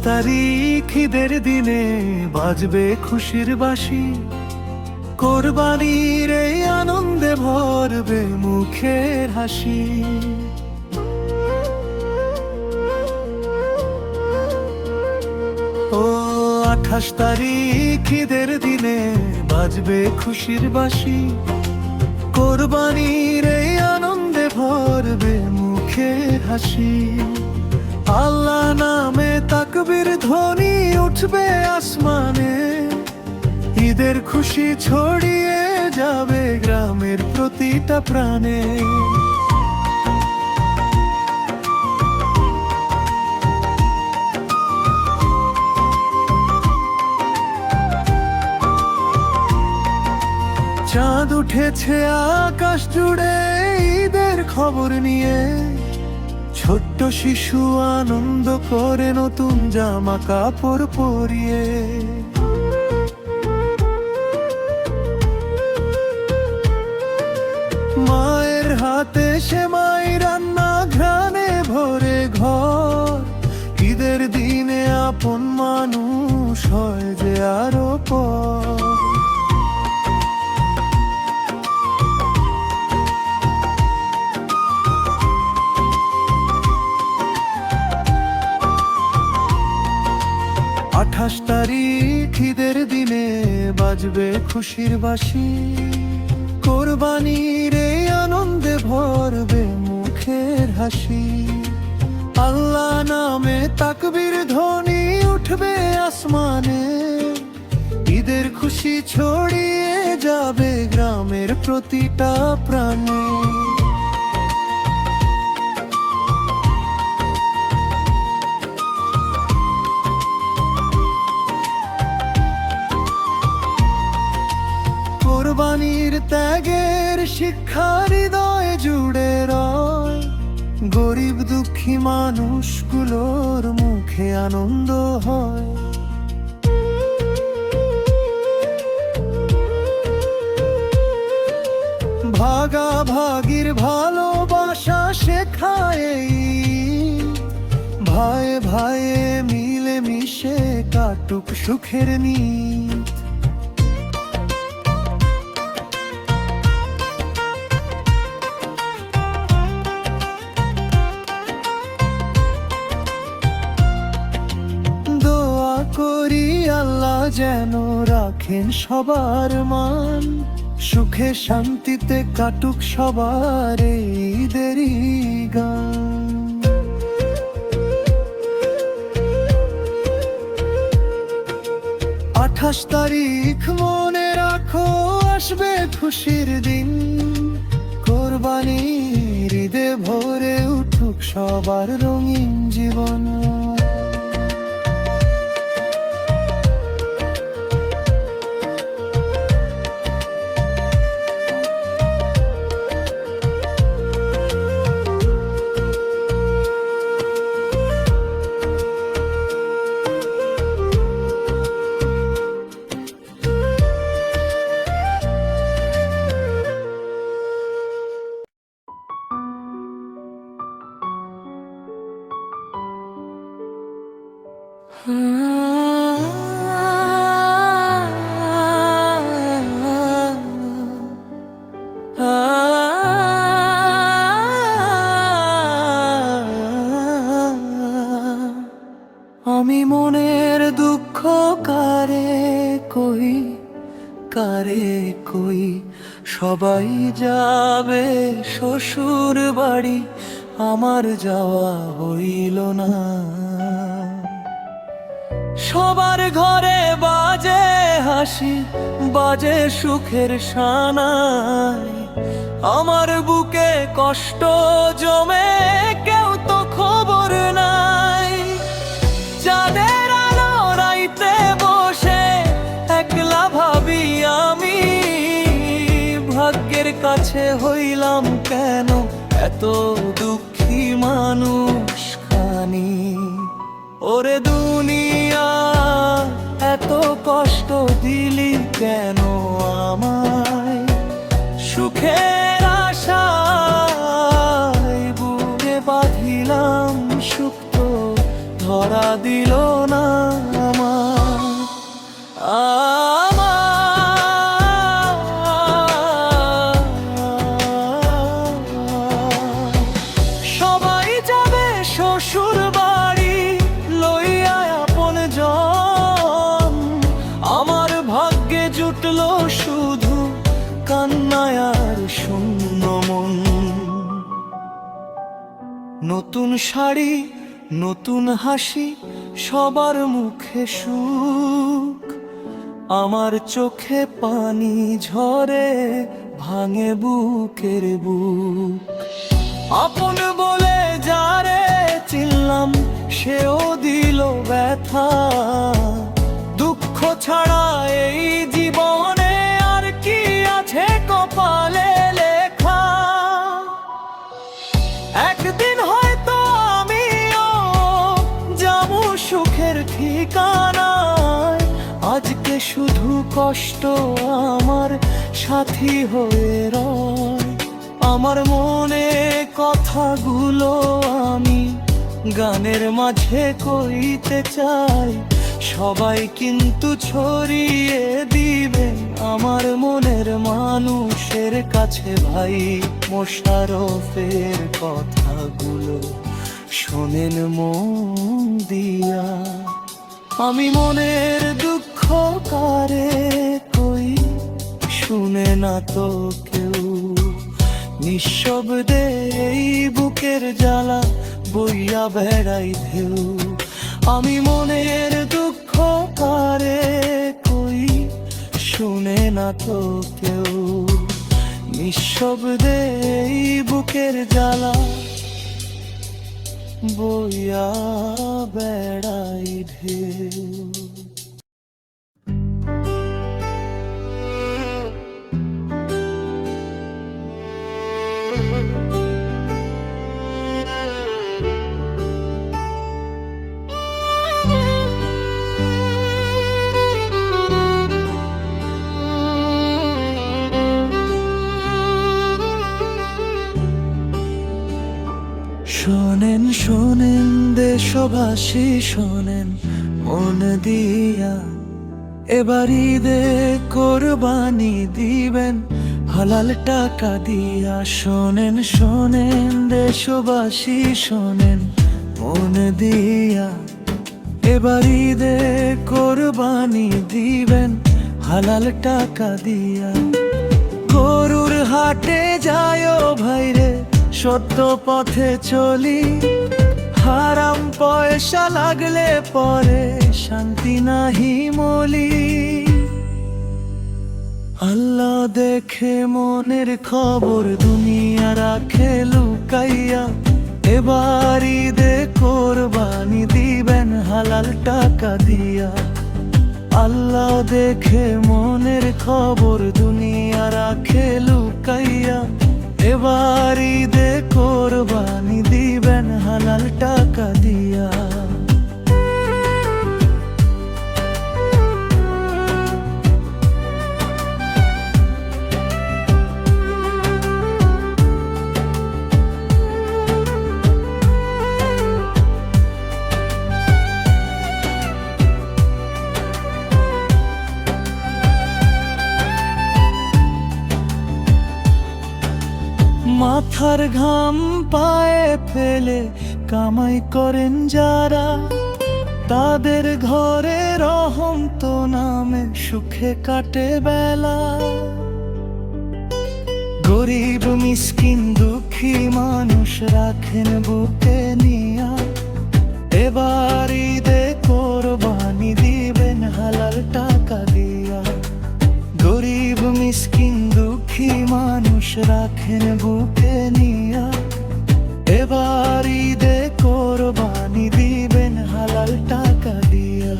তারিখ ঈদের দিনে বাজবে খুশির বাঁশি, কোরবানির এই আনন্দে ভরবে মুখের হাসি। ও 28 তারিখ ঈদের দিনে বাজবে খুশির বাঁশি, কোরবানির এই আনন্দে ভরবে মুখের হাসি। আল্লাহ নামে তাকবীর ধ্বনি উঠবে আসমানে, ঈদের খুশি ছড়িয়ে যাবে গ্রামের প্রতিটা প্রাণে। চাঁদ উঠেছে আকাশ জুড়ে ঈদের খবর নিয়ে, ছোট্ট শিশু আনন্দ করে নতুন জামা কাপড় পরিয়ে। মায়ের হাতে সেমাই রান্না ঘ্রাণে ভরে ঘর, ঈদের দিনে আপন মানুষ হয় যে আরো পর। তারিখ ঈদের দিনে বাজবে খুশির বাঁশি, কোরবানির এই আনন্দে ভরবে মুখের হাসি। আল্লাহ নামে তাকবীর ধ্বনি উঠবে আসমানে, ঈদের খুশি ছড়িয়ে যাবে গ্রামের প্রতিটা প্রাণে। কোরবানির ত্যাগের শিক্ষা হৃদয়ে জুড়ে রয়, গরিব দুঃখী মানুষগুলোর মুখে আনন্দ হয়। ভাগাভাগির ভালোবাসা শেখায়, ভাই ভাইয়ে মিলে মিশে কাটুক সুখের নীত। করি আল্লাহ যেন রাখেন সবার মান, সুখে শান্তিতে কাটুক সবার ঈদেরই গান। 28 তারিখ মনে রাখো আসবে খুশির দিন, কোরবানির ঈদে ভরে উঠুক সবার রঙিন জীবন। আমি মনের দুঃখ কারে কই, সবাই যাবে শ্বশুর বাড়ি, আমার যাওয়া হইল না। সবার ঘরে বাজে হাসি, বাজে সুখের সানাই, আমার বুকে কষ্ট জমে কেউ তো খবর নাই। চাঁদের আলো রাইতে বসে একলা ভাবি আমি, ভাগ্যের কাছে হইলাম কেন এত দুঃখী মানুষ খানি। ওরে দুনিয়া এত কষ্ট দিলি কেন আমায়, সুখের আশায় বুকে বাঁধিলাম সুখ তো ধরা দিল না। নতুন শাড়ি, নতুন হাসি, সবার মুখে সুখ। আমার চোখে পানি ঝরে, ভাঙে বুকের বুক। আপন বলে যারে চিনলাম, সেও দিল ব্যথা। দুঃখ ছাড়া এই জীবনে আর কি আছে কপালে লেখা? একদিন হয়তো আমিও যাবো সুখের ঠিকানায়। আজকে শুধু কষ্ট আমার সাথী হয়ে রয়। আমার মনে কথাগুলো আমি গানের মাঝে কইতে চাই। সবাই কিন্তু ছড়িয়ে দিবেন আমার মনের মানুষের কাছে। ভাই মোশারফের কথাগুলো শোনেন মন দিয়া। আমি মনের দুঃখ কারে কই, শুনে না তো কেউ। নিঃশব্দে এই বুকের জ্বালা বইয়া বেড়াই ঢেউ। আমি মনের দুঃখ কারে কই, শুনে না তো কেউ। নিঃশব্দে এই বুকের জ্বালা বইয়া বেড়াই ঢেউ। শোনেন শোনেন দেশবাসী শোনেন মন দিয়া। এবার ঈদে কোরবানি দিবেন হালাল টাকা দিয়া। শোনেন শোনেন দেশবাসী শোনেন মন দিয়া। এবার ঈদে কোরবানি দিবেন হালাল টাকা দিয়া। গরুর হাটে যায় ভাইরে, সত্য পথে চলি। হারাম পয়সা লাগলে পরে শান্তি নাহি মলি। আল্লাহ দেখে মনের খবর, দুনিয়া রাখে লুকাইয়া। এবার ঈদে কোরবানি দিবেন হালাল টাকা দিয়া। আল্লাহ দেখে মনের খবর, দুনিয়া রাখে লুকাইয়া। এবার ঈদে কোরবানি দিবেন হালাল টাকা দিয়া। মাথার ঘাম পায়ে ফেলে কামাই করেন যারা, তাদের ঘরে রহম তো নামে সুখে কাটে বেলা। গরিব মিসকিন দুঃখী মানুষ রাখেন বুকে নিয়া। এবার ঈদে কোরবানি দিবেন হালাল টাকা দিয়া। গরিব মিসকিন দুঃখী মানুষ রাখেন বুকে নিয়া। এবার ঈদে কোরবানি দিবেন হালাল টাকা দিয়া।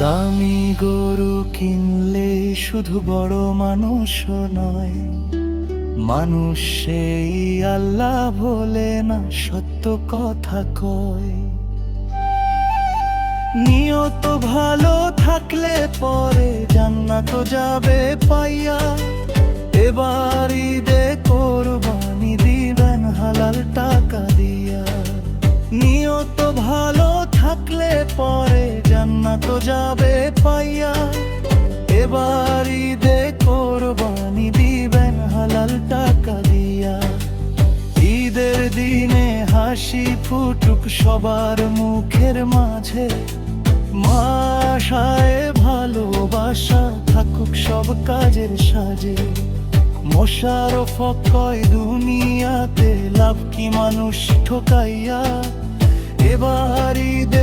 দামি গরু কিনলে শুধু বড় মানুষ নয়, মানুষ সেই আল্লাহ ভোলে না, সত্য কথা কয়। নিয়ত ভালো থাকলে পরে জান্নাত যাবে পাইয়া। এবার ঈদে কোরবানি দিবেন হালাল টাকা দিয়া। নিয়ত ভালো থাকলে পরে জান্নাত যাবে পাইয়া। এবার ঈদে কোরবানি দিবেন হালাল টাকা দিয়া। ঈদের দিনে হাসি ফুটুক সবার মুখের মাঝে, মা আশায় ভালোবাসা থাকুক সব কাজের সাজে। মোশাররফ কয় দুনিয়াতে লাভ কি মানুষ ঠকাইয়া, এবার ঈদে